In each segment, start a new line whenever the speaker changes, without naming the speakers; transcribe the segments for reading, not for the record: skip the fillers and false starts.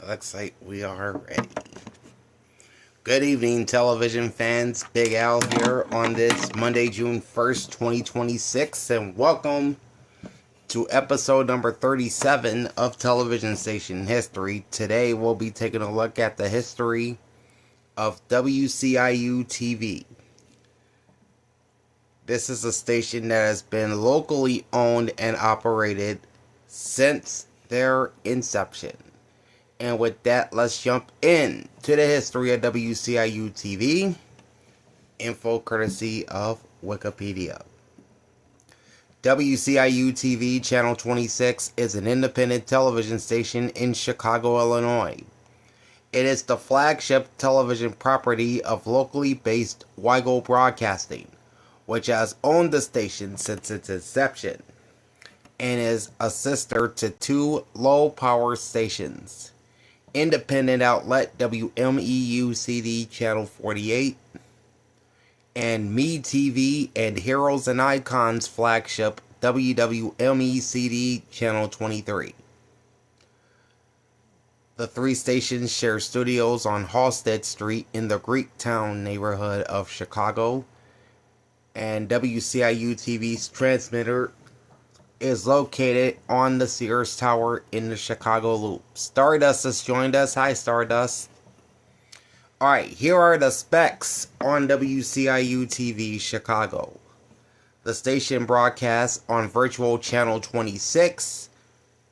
Looks like we are ready. Good evening, television fans. Big Al here on this Monday, June 1st, 2026, and welcome to episode number 37 of Television Station History. Today, we'll be taking a look at the history of WCIU-TV. This is a station that has been locally owned and operated since their inception. And with that, let's jump in to the history of WCIU-TV. Info courtesy of Wikipedia. WCIU-TV Channel 26 is an independent television station in Chicago, Illinois. It is the flagship television property of locally based WCIU Broadcasting, which has owned the station since its inception, and is a sister to two low-power stations. Independent outlet WMEU-CD Channel 48 and MeTV and Heroes and Icons flagship WWME-CD Channel 23. The three stations share studios on Halsted Street in the Greektown neighborhood of Chicago, and WCIU-TV's transmitter is located on the Sears Tower in the Chicago Loop. Stardust has joined us. Hi, Stardust. Alright, here are the specs on WCIU-TV Chicago. The station broadcasts on virtual channel 26,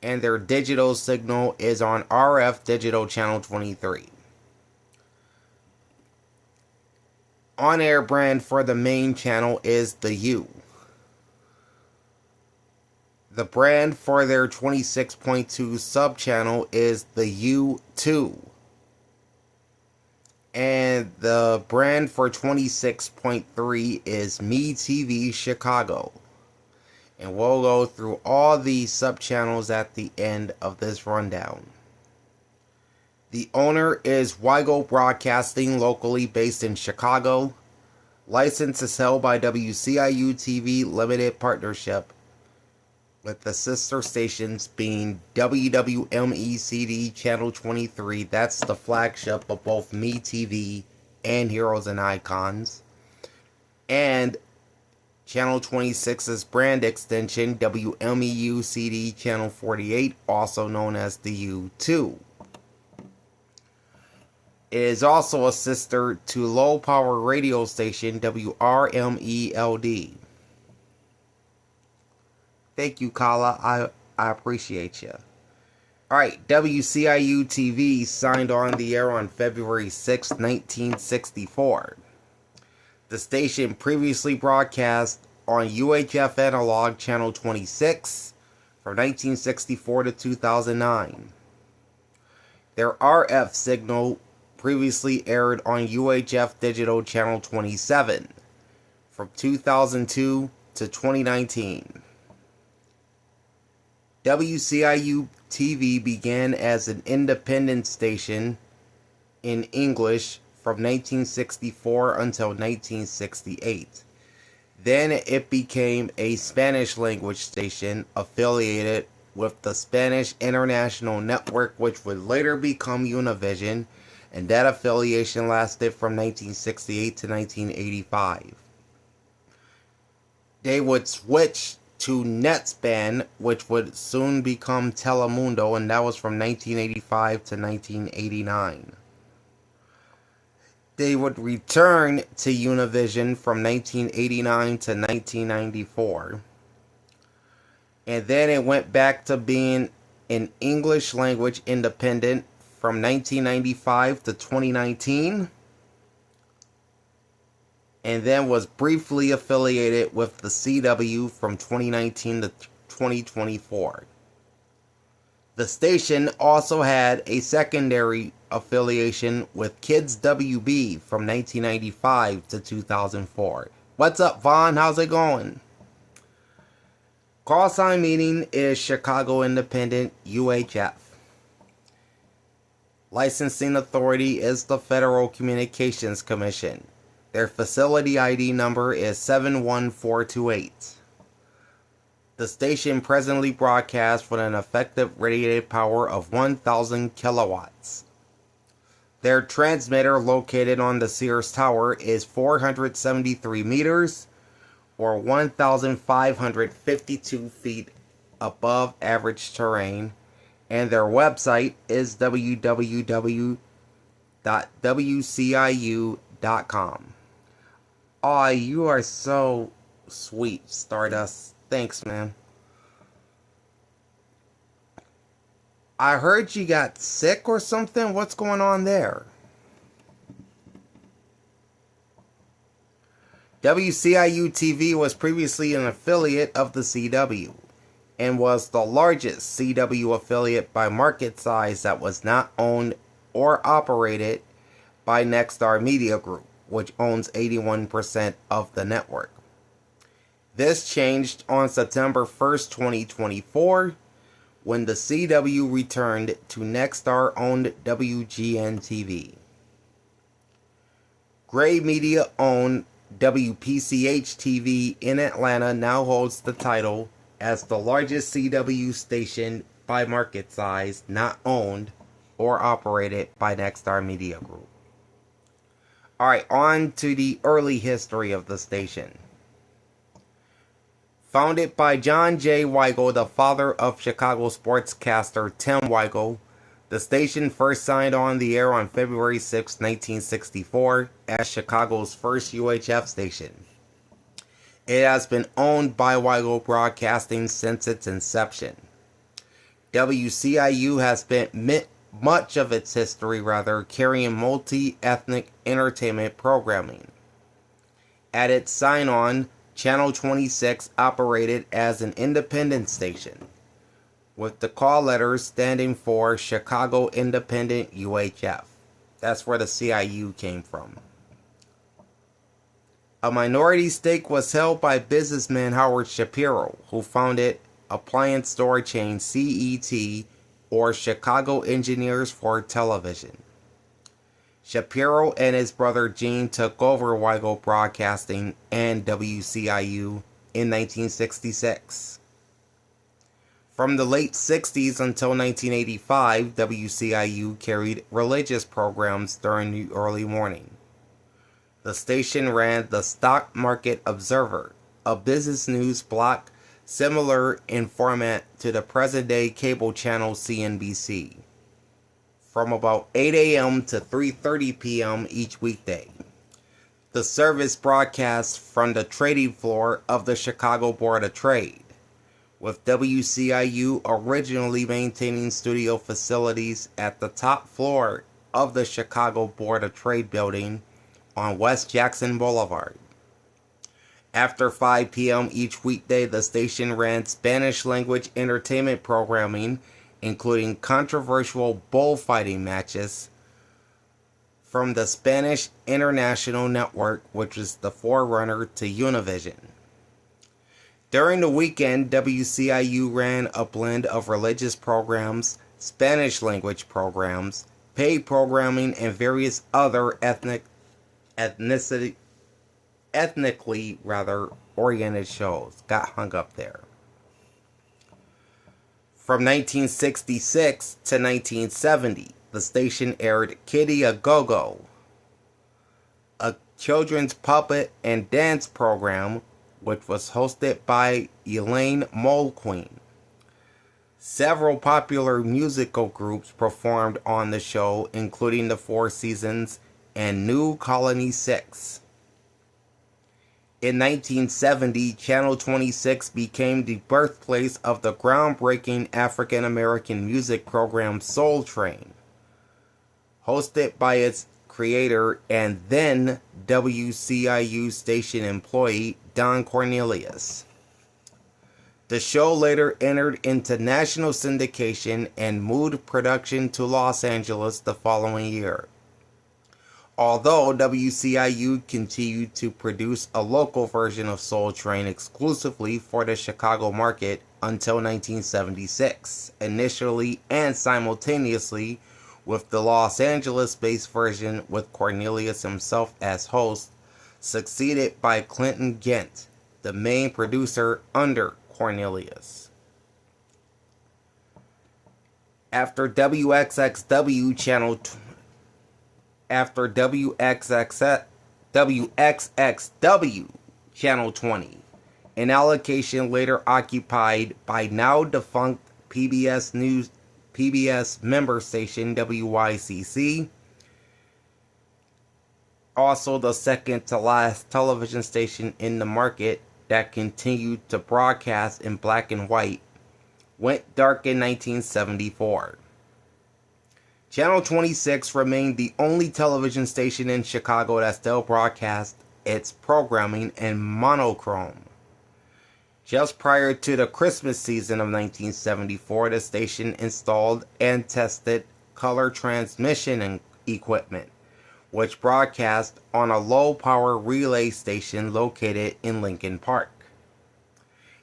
and their digital signal is on RF digital channel 23. On-air brand for the main channel is the U. The brand for their 26.2 sub-channel is the U2. And the brand for 26.3 is MeTV Chicago. And we'll go through all the sub-channels at the end of this rundown. The owner is WCIU Broadcasting, locally based in Chicago. License is held by WCIU-TV Limited Partnership, with the sister stations being WWME-CD Channel 23, that's the flagship of both MeTV and Heroes and Icons, and Channel 26's brand extension, WMEU-CD Channel 48, also known as the U2. It is also a sister to low-power radio station WRMELD. Thank you, Kala. I appreciate you. Alright, WCIU-TV signed on the air on February 6, 1964. The station previously broadcast on UHF Analog Channel 26 from 1964 to 2009. Their RF signal previously aired on UHF Digital Channel 27 from 2002 to 2019. WCIU-TV began as an independent station in English from 1964 until 1968. Then it became a Spanish language station affiliated with the Spanish International Network, which would later become Univision, and that affiliation lasted from 1968 to 1985. They would switch to Netspan, which would soon become Telemundo, and that was from 1985 to 1989. They would return to Univision from 1989 to 1994. And then it went back to being an English language independent from 1995 to 2019. And then was briefly affiliated with the CW from 2019 to 2024. The station also had a secondary affiliation with Kids WB from 1995 to 2004. What's up, Vaughn? How's it going? Call sign meeting is Chicago Independent UHF. Licensing authority is the Federal Communications Commission. Their facility ID number is 71428. The station presently broadcasts with an effective radiated power of 1,000 kilowatts. Their transmitter, located on the Sears Tower, is 473 meters, or 1,552 feet above average terrain, and their website is www.wciu.com. Aw, you are so sweet, Stardust. Thanks, man. I heard you got sick or something. What's going on there? WCIU-TV was previously an affiliate of the CW and was the largest CW affiliate by market size that was not owned or operated by Nexstar Media Group, which owns 81% of the network. This changed on September 1st, 2024, when the CW returned to Nexstar-owned WGN-TV. Gray Media-owned WPCH-TV in Atlanta now holds the title as the largest CW station by market size not owned or operated by Nexstar Media Group. Alright, on to the early history of the station. Founded by John J. Weigel, the father of Chicago sportscaster Tim Weigel, the station first signed on the air on February 6, 1964, as Chicago's first UHF station. It has been owned by Weigel Broadcasting since its inception. WCIU has spent much of its history, carrying multi-ethnic entertainment programming. At its sign-on, Channel 26 operated as an independent station, with the call letters standing for Chicago Independent UHF. That's where the CIU came from. A minority stake was held by businessman Howard Shapiro, who founded appliance store chain CET, or Chicago Engineers for Television. Shapiro and his brother Gene took over Weigel Broadcasting and WCIU in 1966. From the late 60s until 1985, WCIU carried religious programs during the early morning. The station ran the Stock Market Observer, a business news block similar in format to the present-day cable channel CNBC, from about 8 a.m. to 3:30 p.m. each weekday. The service broadcasts from the trading floor of the Chicago Board of Trade, with WCIU originally maintaining studio facilities at the top floor of the Chicago Board of Trade building on West Jackson Boulevard. After 5 p.m. each weekday, the station ran Spanish-language entertainment programming, including controversial bullfighting matches from the Spanish International Network, which is the forerunner to Univision. During the weekend, WCIU ran a blend of religious programs, Spanish-language programs, paid programming, and various other ethnically oriented shows. Got hung up there. From 1966 to 1970, the station aired Kitty A Go-Go, a children's puppet and dance program which was hosted by Elaine Mulqueen. Several popular musical groups performed on the show, including the Four Seasons and New Colony 6. In 1970, Channel 26 became the birthplace of the groundbreaking African-American music program Soul Train, hosted by its creator and then WCIU station employee Don Cornelius. The show later entered into national syndication and moved production to Los Angeles the following year. Although WCIU continued to produce a local version of Soul Train exclusively for the Chicago market until 1976, initially and simultaneously with the Los Angeles-based version with Cornelius himself as host, succeeded by Clinton Gent, the main producer under Cornelius. After WXXW channel WXXW channel 20, an allocation later occupied by now defunct PBS member station WYCC, also the second to last television station in the market that continued to broadcast in black and white, went dark in 1974. Channel 26 remained the only television station in Chicago that still broadcast its programming in monochrome. Just prior to the Christmas season of 1974, the station installed and tested color transmission equipment, which broadcast on a low-power relay station located in Lincoln Park.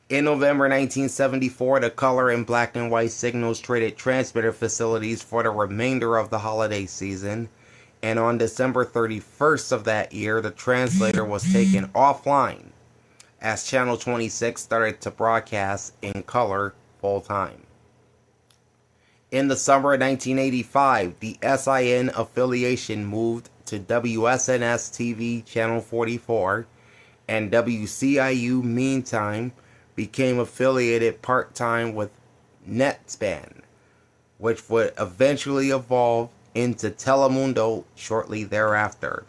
In November 1974, the color and black and white signals traded transmitter facilities for the remainder of the holiday season, and on December 31st of that year, the translator was taken offline as Channel 26 started to broadcast in color full-time. In the summer of 1985, the SIN affiliation moved to WSNS-TV Channel 44, and WCIU meantime became affiliated part-time with NetSpan, which would eventually evolve into Telemundo shortly thereafter.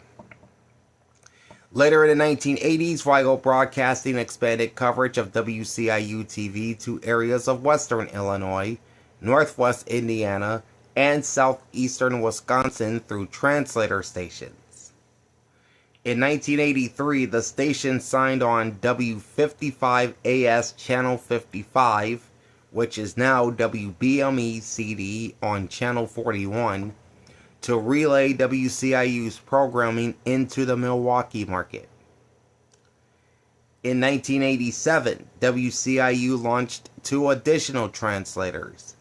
Later in the 1980s, Weigel Broadcasting expanded coverage of WCIU-TV to areas of western Illinois, northwest Indiana, and southeastern Wisconsin through translator stations. In 1983, the station signed on W55AS Channel 55, which is now WBME-CD on Channel 41, to relay WCIU's programming into the Milwaukee market. In 1987, WCIU launched 2 additional translators,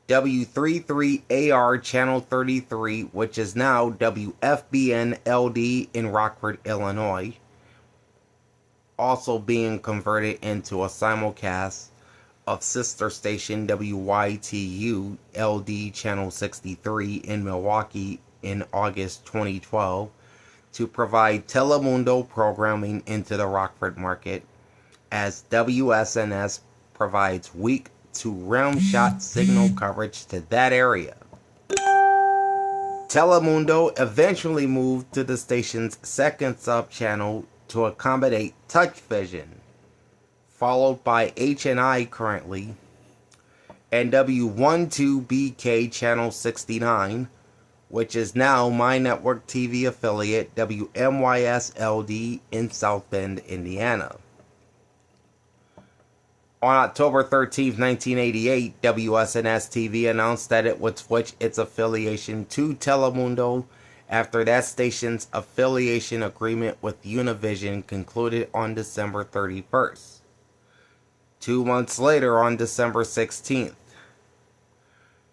W33AR Channel 33, which is now WFBN-LD in Rockford, Illinois, also being converted into a simulcast of sister station WYTU-LD Channel 63 in Milwaukee in August 2012 to provide Telemundo programming into the Rockford market, as WSNS provides weak to round shot signal coverage to that area. Telemundo eventually moved to the station's second sub-channel to accommodate touch vision, followed by HNI currently, and W12BK Channel 69, which is now My Network TV affiliate WMYS-LD in South Bend, Indiana. On October 13, 1988, WSNS-TV announced that it would switch its affiliation to Telemundo after that station's affiliation agreement with Univision concluded on December 31st. 2 months later, on December 16th,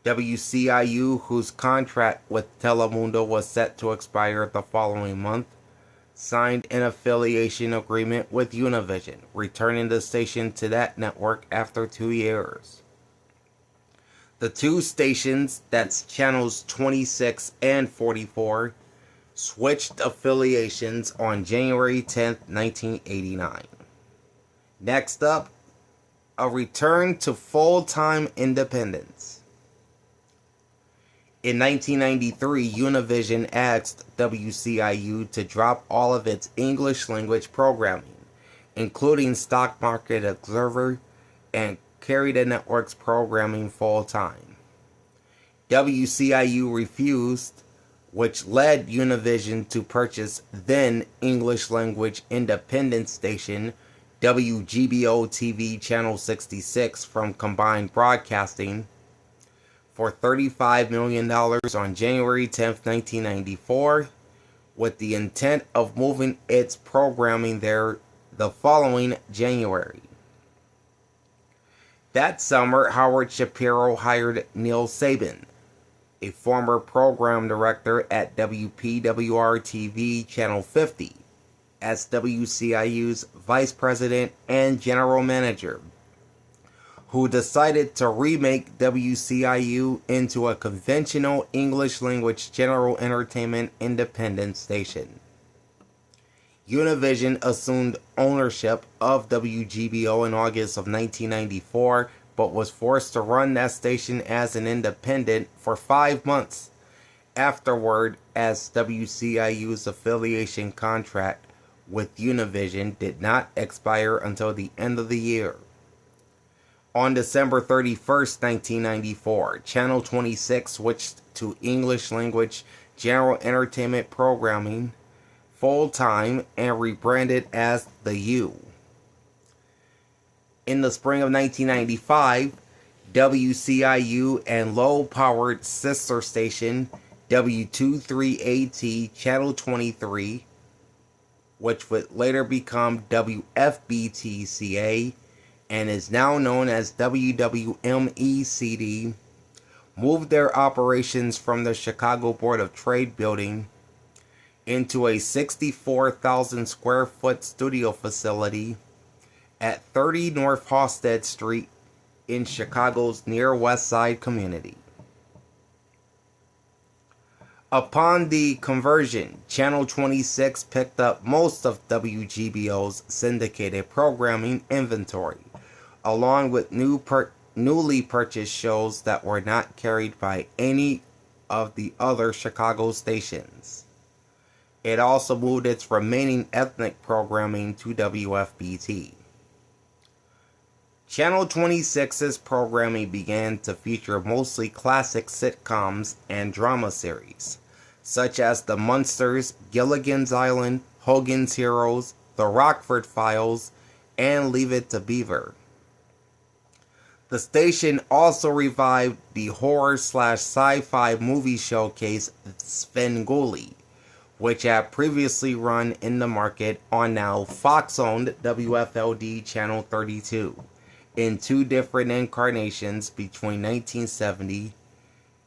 WCIU, whose contract with Telemundo was set to expire the following month, signed an affiliation agreement with Univision, returning the station to that network after 2 years. The 2 stations, that's channels 26 and 44, switched affiliations on January 10, 1989. Next up, a return to full-time independence. In 1993, Univision asked WCIU to drop all of its English-language programming, including Stock Market Observer, and carry the network's programming full-time. WCIU refused, which led Univision to purchase then English-language independent station WGBO-TV Channel 66 from Combined Broadcasting for $35 million on January 10, 1994, with the intent of moving its programming there the following January. That summer, Howard Shapiro hired Neil Sabin, a former program director at WPWR-TV Channel 50, as WCIU's vice president and general manager, who decided to remake WCIU into a conventional English-language general entertainment independent station. Univision assumed ownership of WGBO in August of 1994, but was forced to run that station as an independent for 5 months afterward, as WCIU's affiliation contract with Univision did not expire until the end of the year. On December 31st, 1994, Channel 26 switched to English-language general entertainment programming full-time and rebranded as The U. In the spring of 1995, WCIU and low-powered sister station W23AT Channel 23, which would later become WFBTCA and is now known as WWMECD, moved their operations from the Chicago Board of Trade building into a 64,000 square foot studio facility at 30 North Halsted Street in Chicago's Near West Side community. Upon the conversion, Channel 26 picked up most of WGBO's syndicated programming inventory, along with newly purchased shows that were not carried by any of the other Chicago stations. It also moved its remaining ethnic programming to WFBT. Channel 26's programming began to feature mostly classic sitcoms and drama series, such as The Munsters, Gilligan's Island, Hogan's Heroes, The Rockford Files, and Leave It to Beaver. The station also revived the horror/sci-fi movie showcase Svengoolie, which had previously run in the market on now Fox-owned WFLD Channel 32 in 2 different incarnations between 1970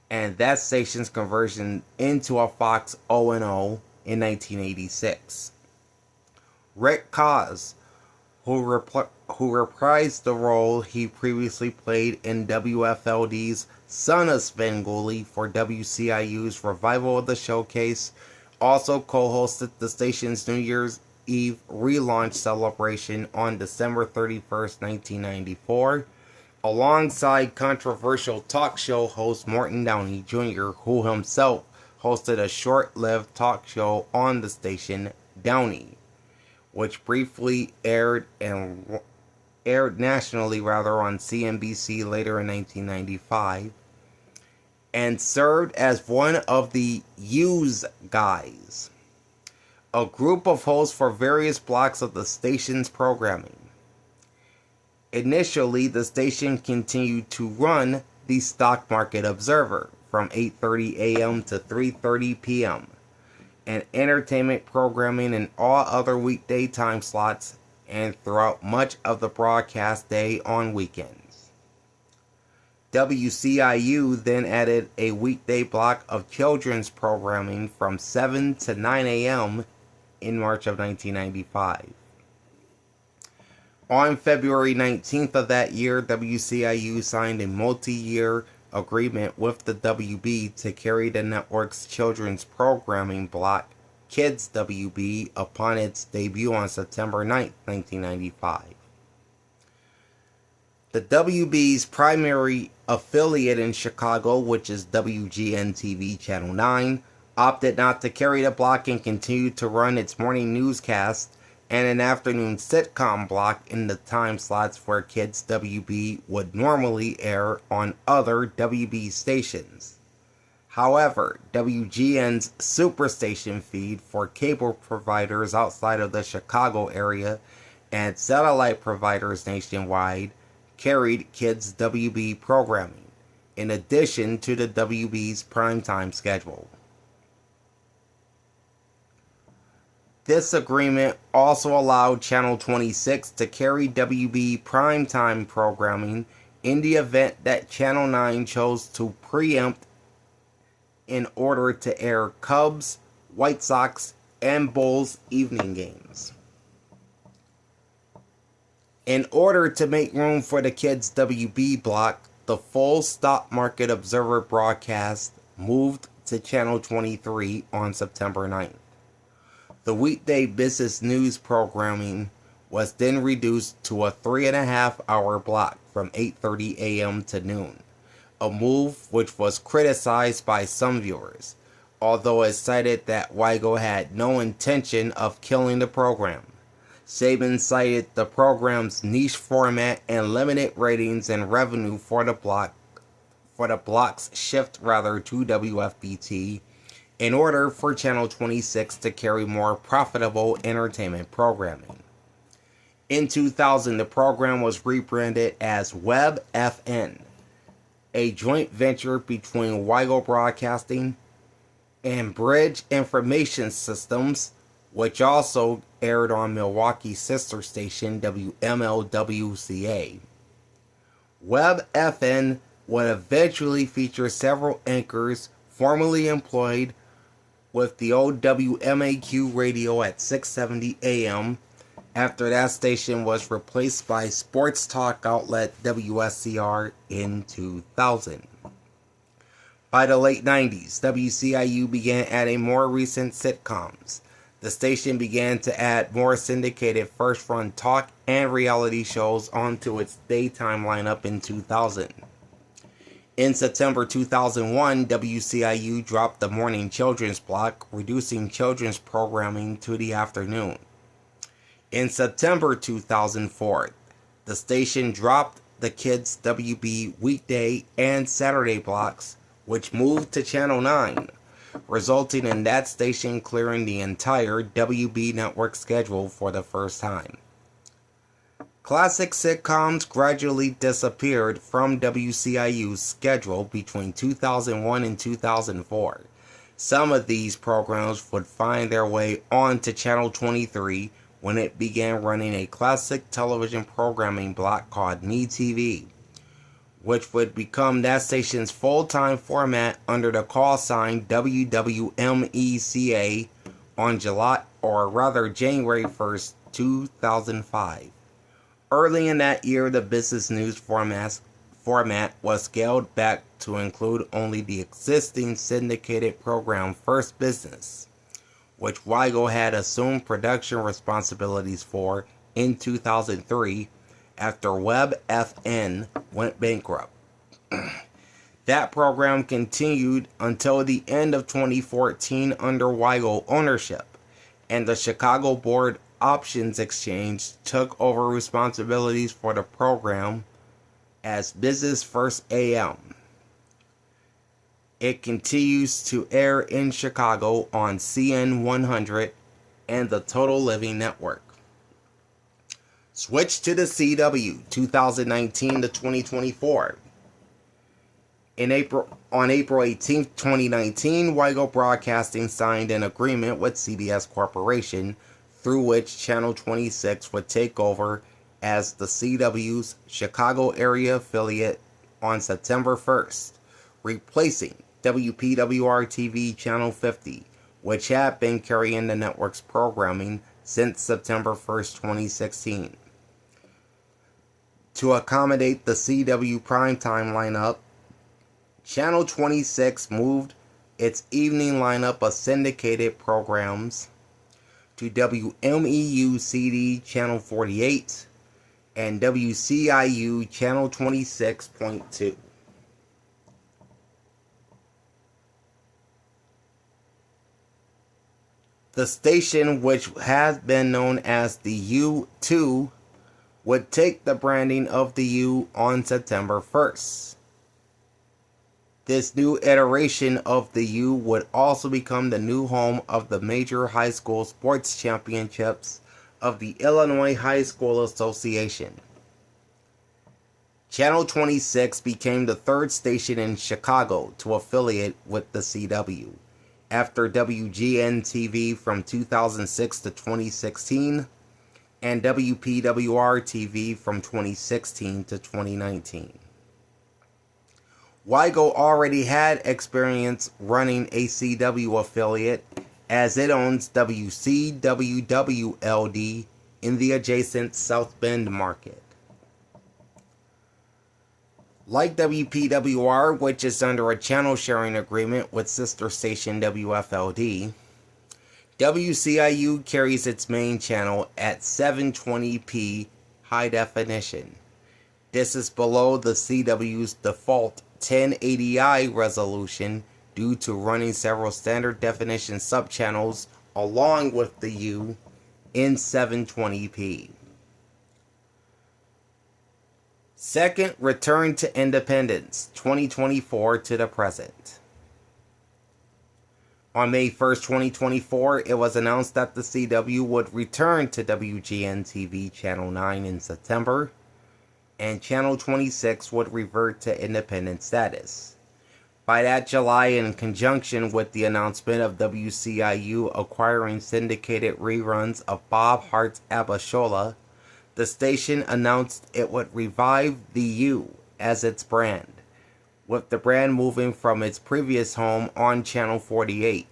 and that station's conversion into a Fox O&O in 1986. Rick Cos, who reprised the role he previously played in WFLD's Son of Svengoolie for WCIU's revival of the showcase, also co-hosted the station's New Year's Eve relaunch celebration on December 31st, 1994, alongside controversial talk show host Morton Downey Jr., who himself hosted a short-lived talk show on the station, Downey, which briefly aired nationally on CNBC later in 1995, and served as one of the U's Guys, a group of hosts for various blocks of the station's programming. Initially, the station continued to run the Stock Market Observer from 8:30 a.m. to 3:30 p.m., and entertainment programming in all other weekday time slots and throughout much of the broadcast day on weekends. WCIU then added a weekday block of children's programming from 7 to 9 a.m. in March of 1995. On February 19th of that year, WCIU signed a multi-year agreement with the WB to carry the network's children's programming block, Kids WB, upon its debut on September 9th, 1995. The WB's primary affiliate in Chicago, which is WGN-TV Channel 9, opted not to carry the block and continued to run its morning newscast and an afternoon sitcom block in the time slots where Kids WB would normally air on other WB stations. However, WGN's Superstation feed for cable providers outside of the Chicago area and satellite providers nationwide carried Kids WB programming, in addition to the WB's primetime schedule. This agreement also allowed Channel 26 to carry WB primetime programming in the event that Channel 9 chose to preempt in order to air Cubs, White Sox, and Bulls evening games. In order to make room for the kids' WB block, the full Stock Market Observer broadcast moved to Channel 23 on September 9th. The weekday business news programming was then reduced to a 3.5-hour block from 8:30 a.m. to noon, a move which was criticized by some viewers, although it cited that Weigel had no intention of killing the program. Saban cited the program's niche format and limited ratings and revenue for the block's shift to WFBT in order for Channel 26 to carry more profitable entertainment programming. In 2000, the program was rebranded as Web FN, a joint venture between Weigel Broadcasting and Bridge Information Systems, which also aired on Milwaukee's sister station WMLWCA. Web FN would eventually feature several anchors formerly employed with the old WMAQ radio at 670 AM after that station was replaced by sports talk outlet WSCR in 2000. By the late 90s, WCIU began adding more recent sitcoms. The station began to add more syndicated first-run talk and reality shows onto its daytime lineup in 2000. In September 2001, WCIU dropped the morning children's block, reducing children's programming to the afternoon. In September 2004, the station dropped the kids' WB weekday and Saturday blocks, which moved to Channel 9, resulting in that station clearing the entire WB network schedule for the first time. Classic sitcoms gradually disappeared from WCIU's schedule between 2001 and 2004. Some of these programs would find their way onto Channel 23 when it began running a classic television programming block called MeTV, which would become that station's full-time format under the call sign WWMECA on January 1st, 2005. Early in that year, the business news format was scaled back to include only the existing syndicated program First Business, which Weigel had assumed production responsibilities for in 2003 after Web FN went bankrupt. That program continued until the end of 2014 under Weigel ownership, and the Chicago Board Options Exchange took over responsibilities for the program as Business First AM. It continues to air in Chicago on CN 100 and the Total Living Network. Switch to the CW 2019 to 2024. On April 18, 2019, Weigel Broadcasting signed an agreement with CBS Corporation through which Channel 26 would take over as the CW's Chicago area affiliate on September 1st, replacing WPWR-TV Channel 50, which had been carrying the network's programming since September 1st, 2016. To accommodate the CW primetime lineup, Channel 26 moved its evening lineup of syndicated programs to WMEU-CD Channel 48 and WCIU Channel 26.2. The station, which has been known as the U2, would take the branding of the U on September 1st. This new iteration of the U would also become the new home of the major high school sports championships of the Illinois High School Association. Channel 26 became the third station in Chicago to affiliate with the CW, after WGN-TV from 2006 to 2016 and WPWR-TV from 2016 to 2019. Weigel already had experience running a CW affiliate, as it owns WCWWLD in the adjacent South Bend market. Like WPWR, which is under a channel sharing agreement with sister station WFLD, WCIU carries its main channel at 720p high definition. This is below the CW's default 1080i resolution due to running several standard definition subchannels along with the U in 720p. Second, return to independence, 2024 to the present. On May 1st, 2024, it was announced that the CW would return to WGN-TV Channel 9 in September, and Channel 26 would revert to independent status. By that July, in conjunction with the announcement of WCIU acquiring syndicated reruns of Bob Hart's Abishola, the station announced it would revive the U as its brand, with the brand moving from its previous home on Channel 48.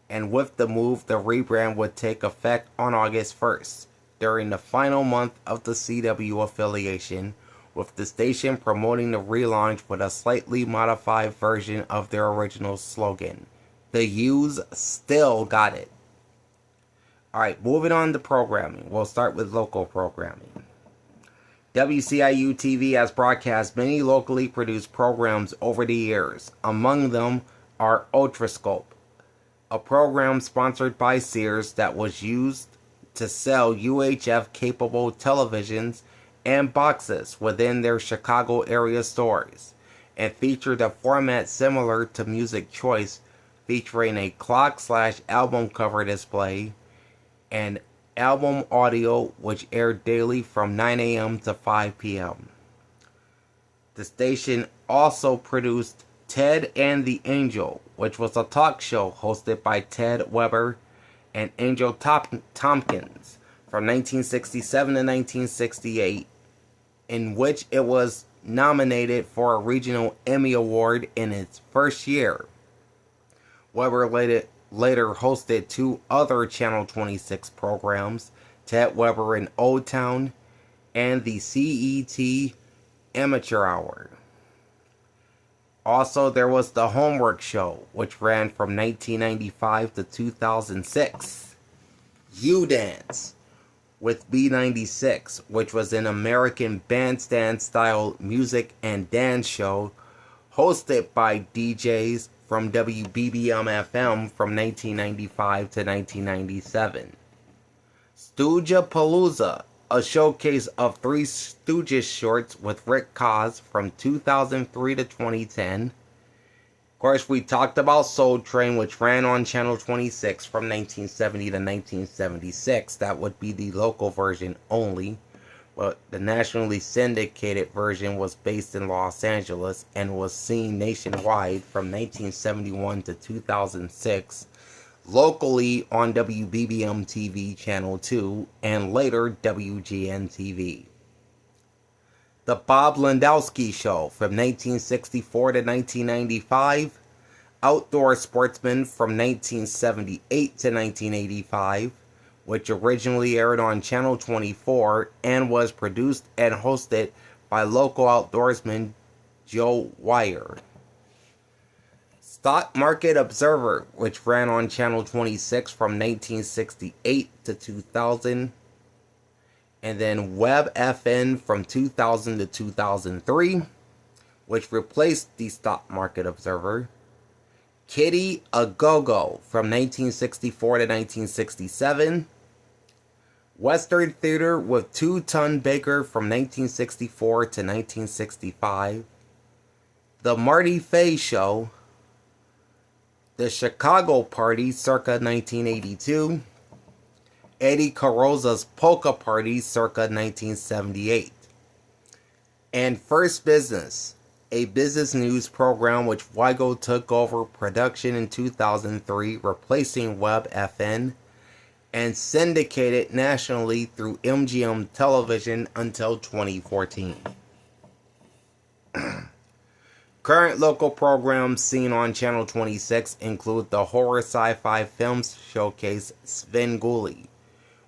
And with the move, the rebrand would take effect on August 1st, during the final month of the CW affiliation, with the station promoting the relaunch with a slightly modified version of their original slogan. The U's still got it. Alright, moving on to programming. We'll start with local programming. WCIU-TV has broadcast many locally produced programs over the years. Among them are Ultrascope, a program sponsored by Sears that was used to sell UHF-capable televisions and boxes within their Chicago area stores, and featured a format similar to Music Choice, featuring a clock/album cover display and album audio, which aired daily from 9 a.m. to 5 p.m. The station also produced Ted and the Angel, which was a talk show hosted by Ted Weber and Angel Tompkins from 1967 to 1968, in which it was nominated for a regional Emmy Award in its first year. Weber later hosted two other Channel 26 programs, Ted Weber in Old Town and the CET Amateur Hour. Also, there was the Homework Show, which ran from 1995 to 2006. U-Dance with B96, which was an American bandstand-style music and dance show hosted by DJs from WBBM-FM from 1995 to 1997. Stooge-a-Palooza, a showcase of Three Stooges shorts with Rick Cos from 2003 to 2010. Of course, we talked about Soul Train, which ran on Channel 26 from 1970 to 1976. That would be the local version only. But the nationally syndicated version was based in Los Angeles and was seen nationwide from 1971 to 2006, locally on WBBM-TV Channel 2, and later WGN-TV. The Bob Landowski Show from 1964 to 1995, Outdoor Sportsman from 1978 to 1985, which originally aired on Channel 24 and was produced and hosted by local outdoorsman Joe Wire. Stock Market Observer, which ran on Channel 26 from 1968 to 2000, and then Web FN from 2000 to 2003, which replaced the Stock Market Observer. Kitty A Go-Go from 1964 to 1967. Western Theater with Two-Ton Baker from 1964 to 1965. The Marty Fay Show. The Chicago Party circa 1982. Eddie Carrozza's Polka Party circa 1978. And First Business, a business news program which Weigel took over production in 2003, replacing Web FN, and syndicated nationally through MGM Television until 2014. Current local programs seen on Channel 26 include the horror sci-fi films showcase Svengoolie,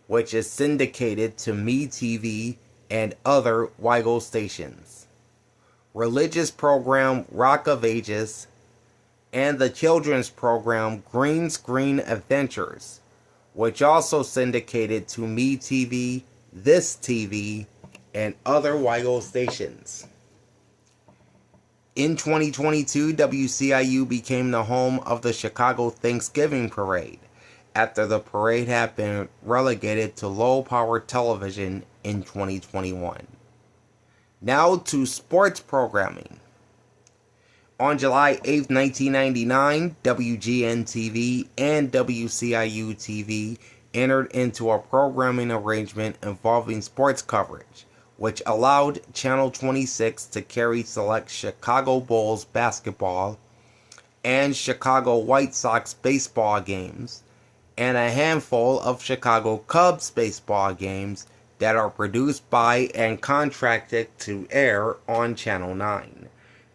which is syndicated to MeTV and other WCIU stations. Religious program Rock of Ages, and the children's program Green Screen Adventures, which also syndicated to MeTV, This TV, and other WCIU stations. In 2022, WCIU became the home of the Chicago Thanksgiving Parade, after the parade had been relegated to low-power television in 2021. Now to sports programming. On July 8, 1999, WGN-TV and WCIU-TV entered into a programming arrangement involving sports coverage, which allowed Channel 26 to carry select Chicago Bulls basketball and Chicago White Sox baseball games, and a handful of Chicago Cubs baseball games that are produced by and contracted to air on Channel 9,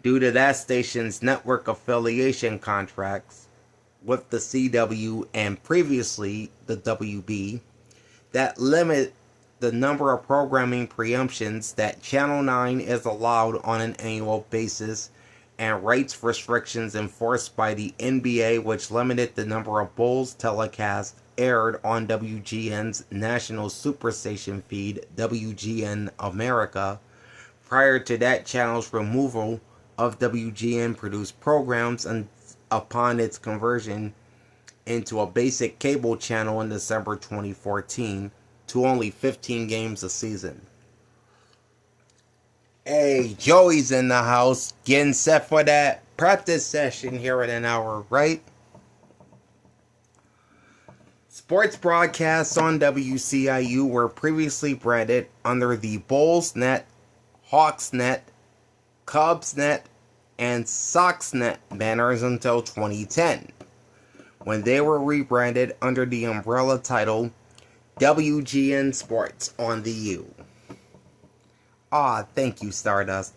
due to that station's network affiliation contracts with the CW and previously the WB that limit the number of programming preemptions that Channel 9 is allowed on an annual basis, and rights restrictions enforced by the NBA, which limited the number of Bulls telecasts aired on WGN's national superstation feed, WGN America, prior to that channel's removal of WGN-produced programs and upon its conversion into a basic cable channel in December 2014 to only 15 games a season. Hey, Joey's in the house, getting set for that practice session here in an hour, right? Sports broadcasts on WCIU were previously branded under the Bullsnet, Hawksnet, Cubsnet, and Soxnet banners until 2010, when they were rebranded under the umbrella title WGN Sports on the U. Thank you, Stardust.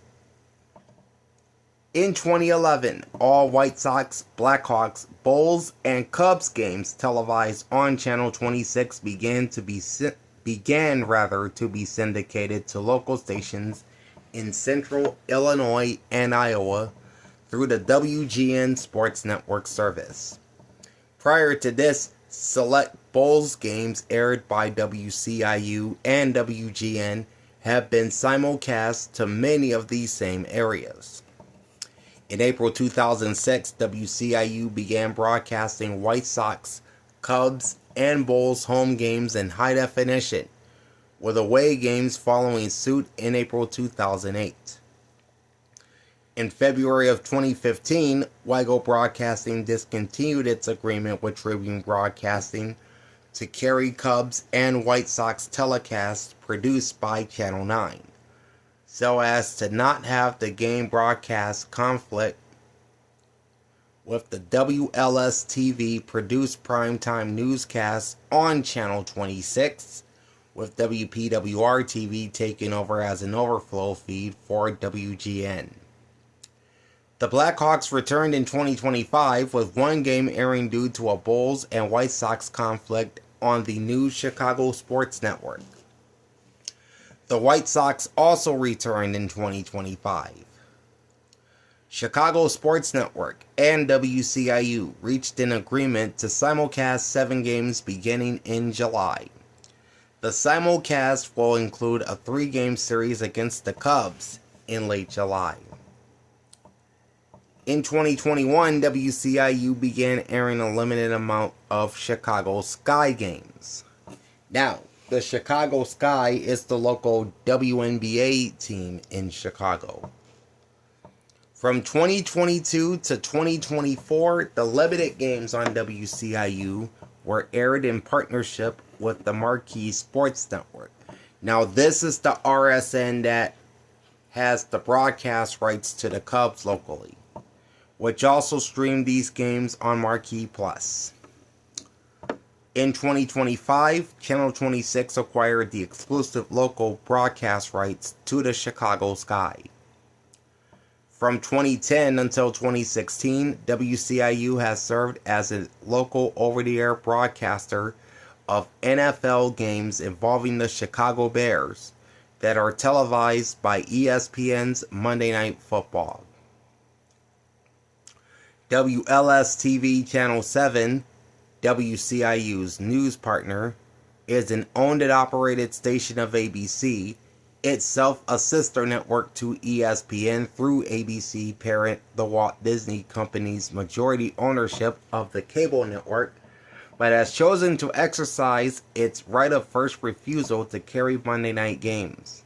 In 2011, all White Sox, Blackhawks, Bulls, and Cubs games televised on Channel 26 began to be syndicated to local stations in Central Illinois and Iowa through the WGN Sports Network service. Prior to this, select Bulls games aired by WCIU and WGN have been simulcast to many of these same areas. In April 2006, WCIU began broadcasting White Sox, Cubs, and Bulls home games in high definition, with away games following suit in April 2008. In February of 2015, WCIU Broadcasting discontinued its agreement with Tribune Broadcasting to carry Cubs and White Sox telecasts produced by Channel 9, so as to not have the game broadcast conflict with the WLS-TV produced primetime newscasts on Channel 26, with WPWR-TV taking over as an overflow feed for WGN. The Blackhawks returned in 2025 with one game airing due to a Bulls and White Sox conflict on the new Chicago Sports Network. The White Sox also returned in 2025. Chicago Sports Network and WCIU reached an agreement to simulcast 7 games beginning in July. The simulcast will include a 3-game series against the Cubs in late July. In 2021, WCIU began airing a limited amount of Chicago Sky games. Now, the Chicago Sky is the local WNBA team in Chicago. From 2022 to 2024, the limited games on WCIU were aired in partnership with the Marquee Sports Network. Now, this is the RSN that has the broadcast rights to the Cubs locally, which also streamed these games on Marquee Plus. In 2025, Channel 26 acquired the exclusive local broadcast rights to the Chicago Sky. From 2010 until 2016, WCIU has served as a local over-the-air broadcaster of NFL games involving the Chicago Bears that are televised by ESPN's Monday Night Football. WLS-TV Channel 7, WCIU's news partner, is an owned and operated station of ABC, itself a sister network to ESPN through ABC parent the Walt Disney Company's majority ownership of the cable network, but has chosen to exercise its right of first refusal to carry Monday night games,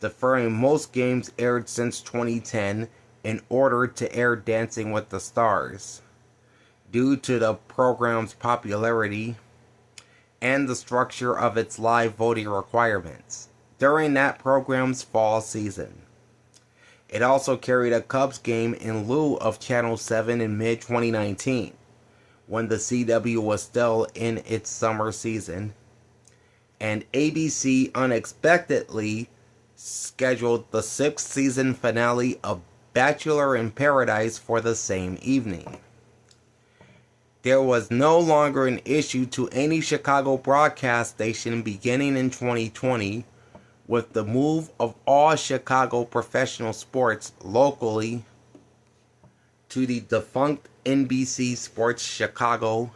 deferring most games aired since 2010 in order to air Dancing with the Stars. Due to the program's popularity and the structure of its live voting requirements during that program's fall season. It also carried a Cubs game in lieu of Channel 7 in mid-2019, when the CW was still in its summer season, and ABC unexpectedly scheduled the 6th season finale of Bachelor in Paradise for the same evening. There was no longer an issue to any Chicago broadcast station beginning in 2020 with the move of all Chicago professional sports locally to the defunct NBC Sports Chicago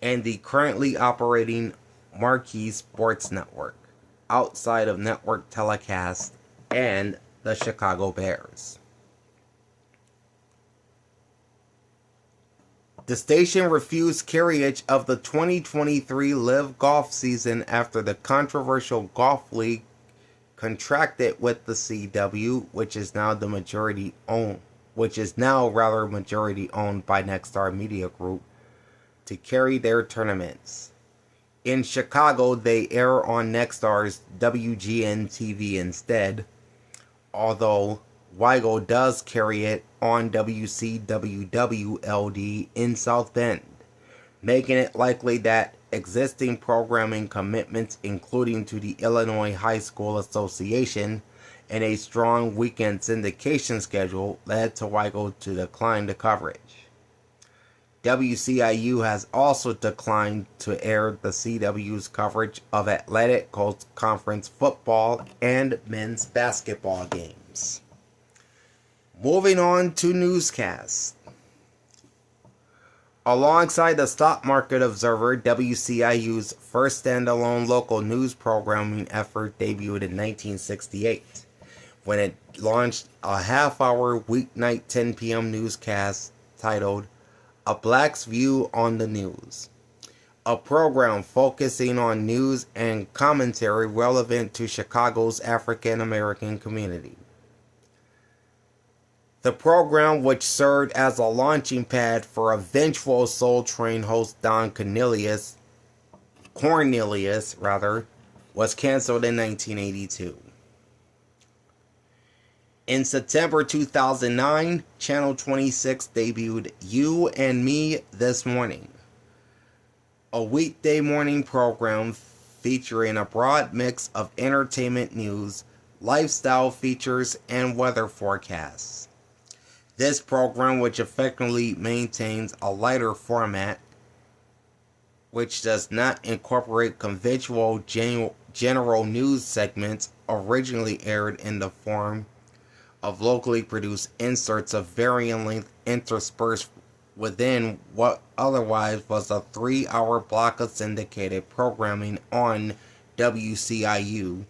and the currently operating Marquee Sports Network, outside of network telecast and the Chicago Bears. The station refused carriage of the 2023 LIV Golf season after the controversial Golf League contracted with the CW, which is now majority owned by Nexstar Media Group, to carry their tournaments. In Chicago, they air on Nexstar's WGN-TV instead, although Weigel does carry it on WCWW-LD in South Bend, making it likely that existing programming commitments, including to the Illinois High School Association and a strong weekend syndication schedule, led to Weigel to decline the coverage. WCIU has also declined to air the CW's coverage of Atlantic Coast Conference football and men's basketball games. Moving on to newscasts. Alongside the Stock Market Observer, WCIU's first standalone local news programming effort debuted in 1968, when it launched a half-hour weeknight 10 p.m. newscast titled A Black's View on the News, a program focusing on news and commentary relevant to Chicago's African American community. The program, which served as a launching pad for eventual Soul Train host Don Cornelius, was canceled in 1982. In September 2009, Channel 26 debuted You and Me This Morning, a weekday morning program featuring a broad mix of entertainment news, lifestyle features, and weather forecasts. This program, which effectively maintains a lighter format, which does not incorporate conventional general news segments, originally aired in the form of locally produced inserts of varying length interspersed within what otherwise was a 3-hour block of syndicated programming on WCIU,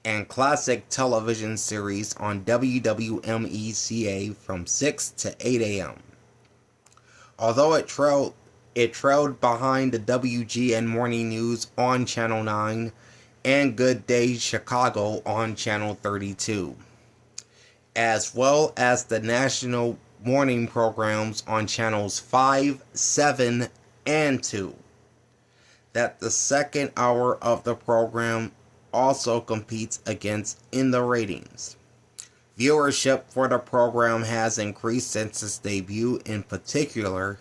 and classic television series on WWMECA from 6 to 8 a.m. Although it trailed behind the WGN Morning News on Channel 9 and Good Day Chicago on Channel 32, as well as the national morning programs on Channels 5, 7, and 2. That the second hour of the program also competes against in the ratings. Viewership for the program has increased since its debut. In particular,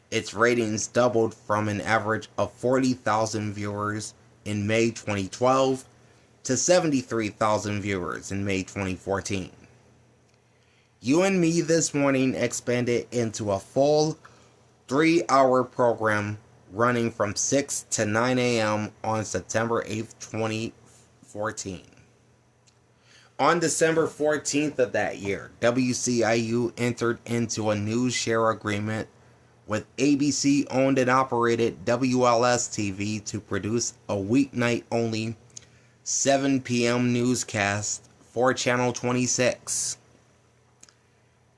its ratings doubled from an average of 40,000 viewers in May 2012 to 73,000 viewers in May 2014. You and Me This Morning expanded into a full 3-hour program running from 6 to 9 a.m. on September 8th, 2014. On December 14th of that year, WCIU entered into a news share agreement with ABC owned and operated WLS-TV to produce a weeknight-only 7 p.m. newscast for Channel 26.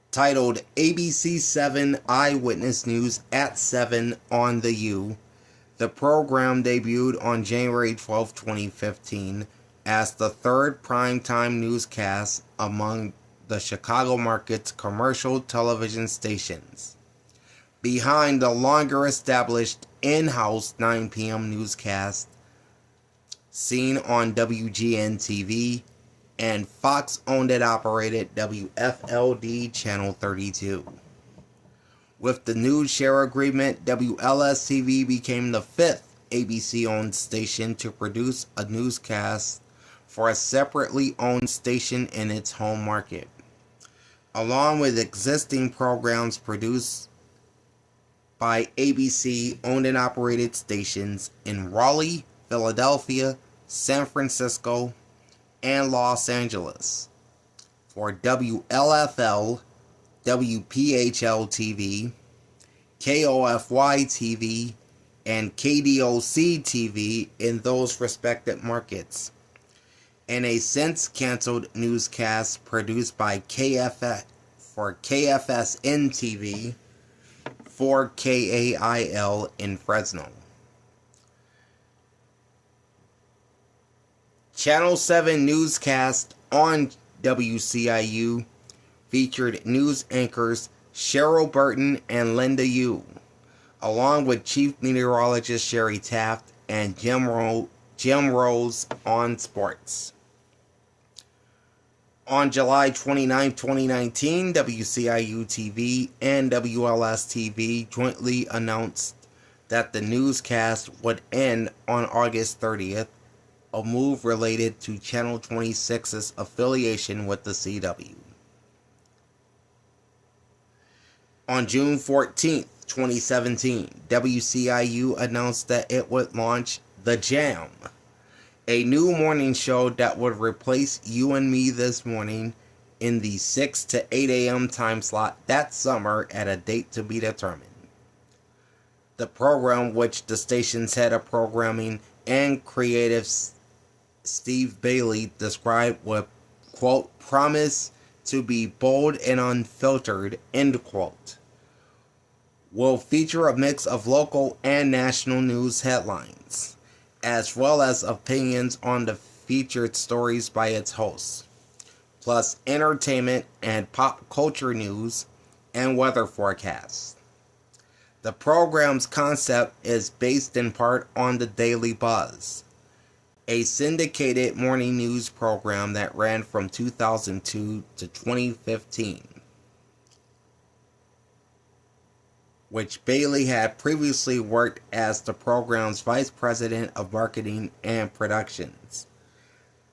Titled ABC 7 Eyewitness News at 7 on the U, the program debuted on January 12, 2015 as the third primetime newscast among the Chicago market's commercial television stations, behind the longer established in-house 9 p.m. newscast seen on WGN-TV and Fox-owned and operated WFLD Channel 32. With the news share agreement, WLS-TV became the fifth ABC-owned station to produce a newscast for a separately owned station in its home market, along with existing programs produced by ABC-owned and operated stations in Raleigh, Philadelphia, San Francisco, and Los Angeles. For WLFL, WPHL-TV, KOFY-TV, and KDOC-TV in those respective markets, and a since-canceled newscast produced by KFS for KFSN-TV for KAIL in Fresno. Channel 7 newscast on WCIU featured news anchors Cheryl Burton and Linda Yu, along with Chief Meteorologist Sherry Taft and Jim Rose on sports. On July 29, 2019, WCIU-TV and WLS-TV jointly announced that the newscast would end on August 30th, a move related to Channel 26's affiliation with the CW. On June 14, 2017, WCIU announced that it would launch The Jam, a new morning show that would replace You and Me This Morning in the 6 to 8 a.m. time slot that summer at a date to be determined. The program, which the station's head of programming and creative Steve Bailey described with, quote, promise to be bold and unfiltered, end quote, will feature a mix of local and national news headlines, as well as opinions on the featured stories by its hosts, plus entertainment and pop culture news and weather forecasts. The program's concept is based in part on the Daily Buzz, a syndicated morning news program that ran from 2002 to 2015, which Bailey had previously worked as the program's vice president of marketing and productions.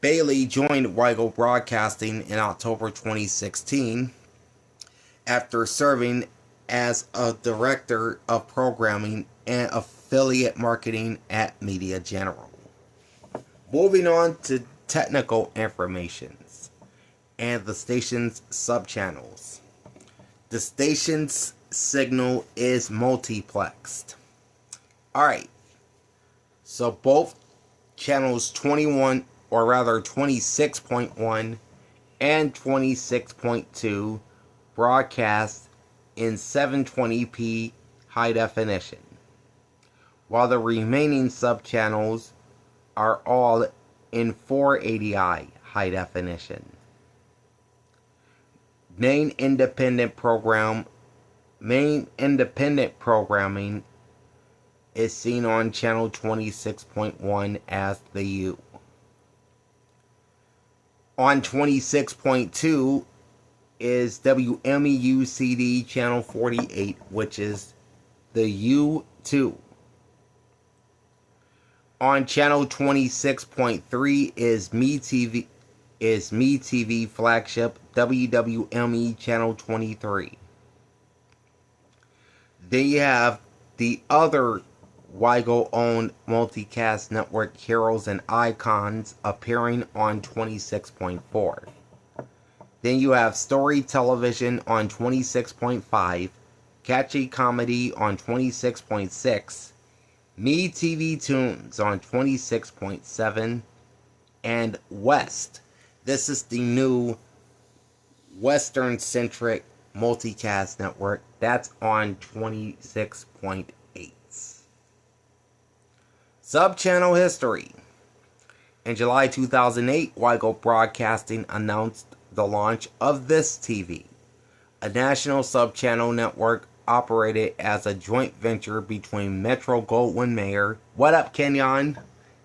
Bailey joined Weigel Broadcasting in October 2016 after serving as a director of programming and affiliate marketing at Media General. Moving on to technical informations and the station's subchannels. The station's signal is multiplexed. Alright, so both channels 26.1 and 26.2 broadcast in 720p high definition, while the remaining subchannels are all in 480i high definition. Main independent programming is seen on channel 26.1 as the U. On 26.2 is WMEU-CD channel 48, which is the U2. On channel 26.3 is MeTV flagship WWME channel 23. Then you have the other Weigel-owned multicast network Heroes and Icons, appearing on 26.4. Then you have Story Television on 26.5, Catchy Comedy on 26.6, Me TV Tunes on 26.7, and West. This is the new Western-centric multicast network. That's on 26.8. Sub-channel history. In July 2008, Weigel Broadcasting announced the launch of This TV, a national sub-channel network operated as a joint venture between Metro-Goldwyn-Mayer, what up Kenyon,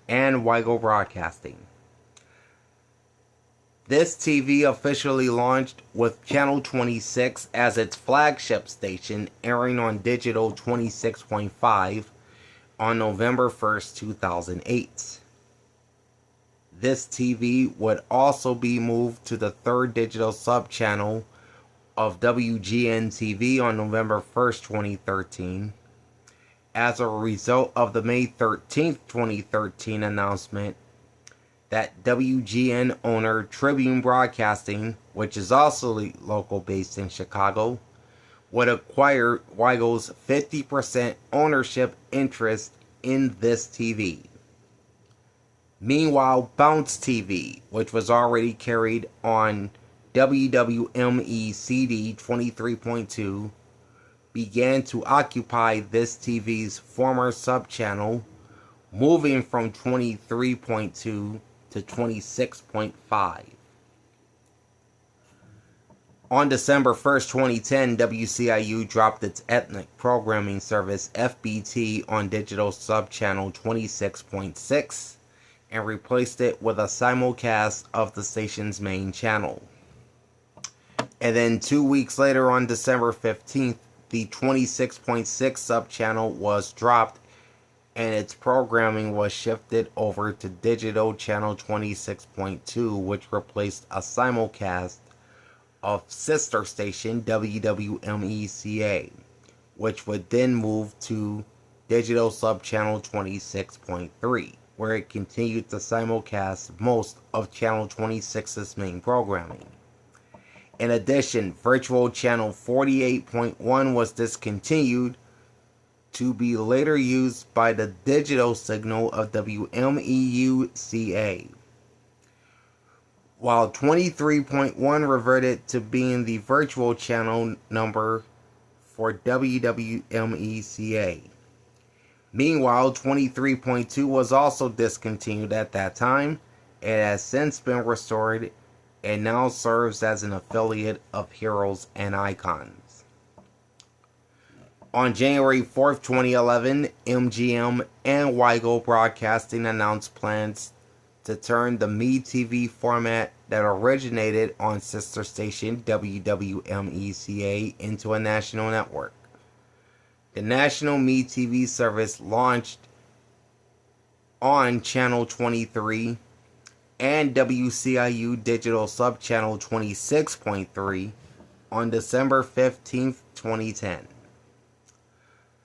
and Weigel Broadcasting. This TV officially launched with Channel 26 as its flagship station, airing on Digital 26.5 on November 1st, 2008. This TV would also be moved to the third digital sub-channel of WGN-TV on November 1st, 2013. As a result of the May 13th, 2013 announcement that WGN owner Tribune Broadcasting, which is also local based in Chicago, would acquire Weigel's 50% ownership interest in This TV. Meanwhile, Bounce TV, which was already carried on WWME-CD 23.2, began to occupy This TV's former sub-channel, moving from 23.2 to 26.5. On December 1st, 2010, WCIU dropped its ethnic programming service FBT on digital sub-channel 26.6 and replaced it with a simulcast of the station's main channel. And then 2 weeks later, on December 15th, the 26.6 sub-channel was dropped and its programming was shifted over to digital channel 26.2, which replaced a simulcast of sister station WWME-CA, which would then move to digital sub-channel 26.3, where it continued to simulcast most of channel 26's main programming. In addition, virtual channel 48.1 was discontinued to be later used by the digital signal of WMEU-CA, while 23.1 reverted to being the virtual channel number for WWME-CA. Meanwhile, 23.2 was also discontinued at that time. It has since been restored and now serves as an affiliate of Heroes and Icons. On January 4th, 2011, MGM and Weigel Broadcasting announced plans to turn the Me TV format that originated on sister station WWME-CA into a national network. The national Me TV service launched on Channel 23 and WCIU Digital Sub-Channel 26.3 on December 15th, 2010.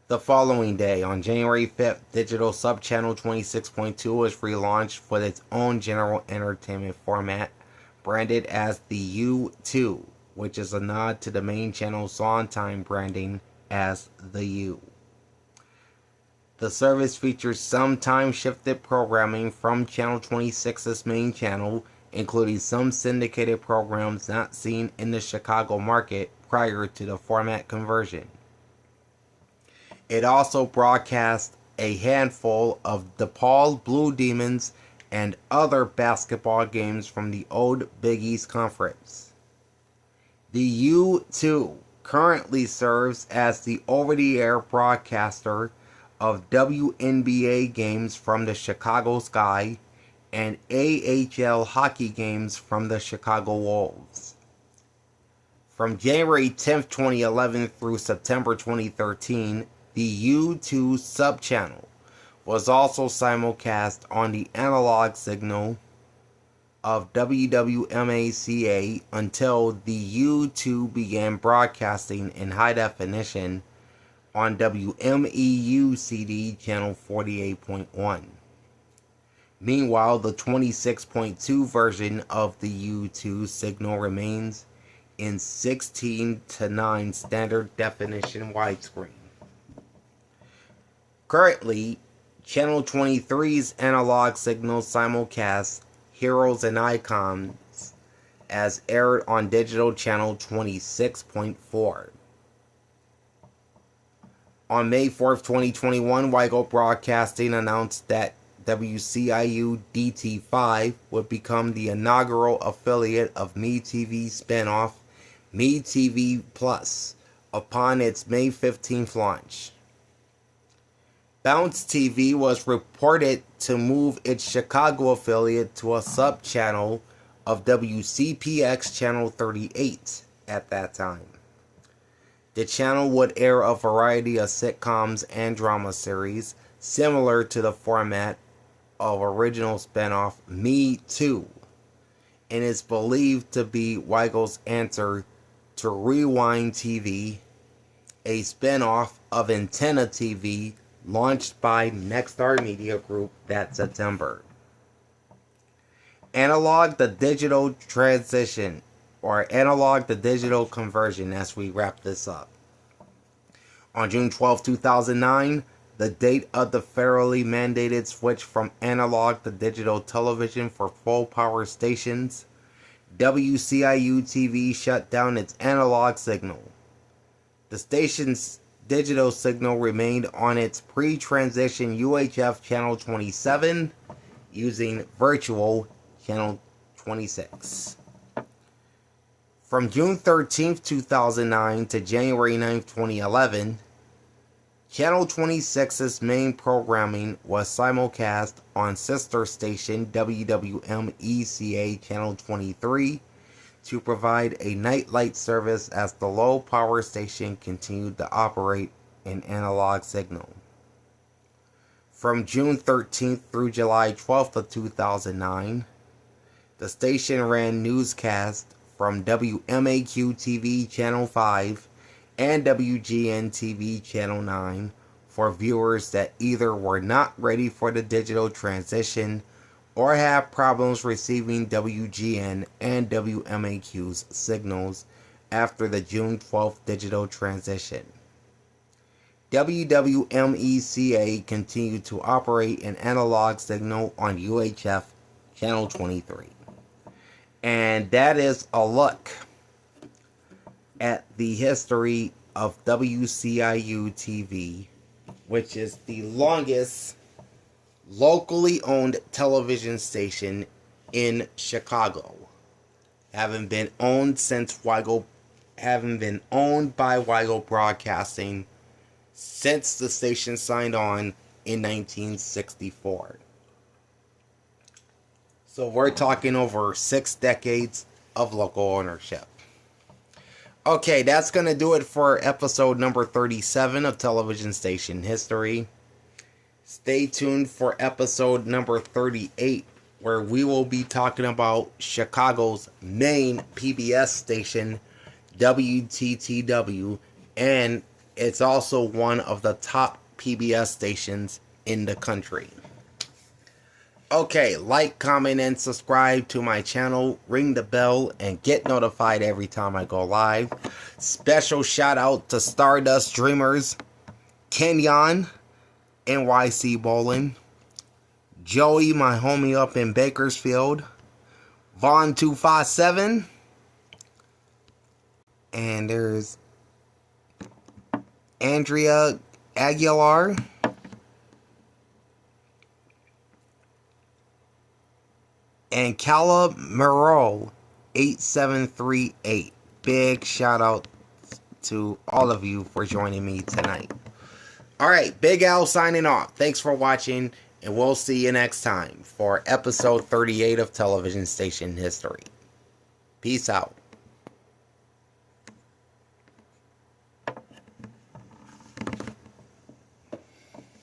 The following day, on January 5th, Digital Sub-Channel 26.2 was relaunched with its own general entertainment format, branded as the U2, which is a nod to the main channel's on-time branding as the U. The service features some time-shifted programming from Channel 26's main channel, including some syndicated programs not seen in the Chicago market prior to the format conversion. It also broadcast a handful of DePaul Blue Demons and other basketball games from the old Big East Conference. The U2 currently serves as the over-the-air broadcaster of WNBA games from the Chicago Sky and AHL hockey games from the Chicago Wolves. From January 10th, 2011 through September 2013, the U2 sub-channel was also simulcast on the analog signal of WWMA-CA until the U2 began broadcasting in high definition on WMEU-CD channel 48.1. Meanwhile, the 26.2 version of the U2 signal remains in 16:9 standard definition widescreen. Currently, Channel 23's analog signal simulcasts Heroes and Icons as aired on digital channel 26.4. On May 4th, 2021, Weigel Broadcasting announced that WCIU-DT5 would become the inaugural affiliate of MeTV spinoff MeTV Plus upon its May 15th launch. Bounce TV was reported to move its Chicago affiliate to a sub-channel of WCPX Channel 38 at that time. The channel would air a variety of sitcoms and drama series similar to the format of original spinoff Me Too, and is believed to be Weigel's answer to Rewind TV, a spinoff of Antenna TV launched by Nexstar Media Group that September. Analog to digital transition, or analog to digital conversion, as we wrap this up. On June 12, 2009, the date of the federally mandated switch from analog to digital television for full power stations, WCIU-TV shut down its analog signal. The station's digital signal remained on its pre-transition UHF channel 27 using virtual channel 26. From June 13, 2009 to January 9, 2011, Channel 26's main programming was simulcast on sister station WWMECA Channel 23 to provide a nightlight service as the low power station continued to operate an analog signal. From June 13th through July 12th of 2009, the station ran newscasts from WMAQ-TV Channel 5 and WGN-TV Channel 9 for viewers that either were not ready for the digital transition or have problems receiving WGN and WMAQ's signals after the June 12th digital transition. WWMECA continued to operate an analog signal on UHF Channel 23. And that is a look at the history of WCIU-TV, which is the longest locally owned television station in Chicago, having been owned by Weigel Broadcasting since the station signed on in 1964. So we're talking over 6 decades of local ownership. Okay, that's going to do it for episode number 37 of Television Station History. Stay tuned for episode number 38, where we will be talking about Chicago's main PBS station, WTTW, and it's also one of the top PBS stations in the country. Okay, like, comment, and subscribe to my channel. Ring the bell and get notified every time I go live. Special shout out to Stardust Dreamers, Kenyon, NYC Bowling, Joey, my homie up in Bakersfield, Vaughn 257, and there's Andrea Aguilar, and Cala Moreau 8738. Big shout out to all of you for joining me tonight. Alright, Big Al signing off. Thanks for watching, and we'll see you next time for episode 38 of Television Station History. Peace out.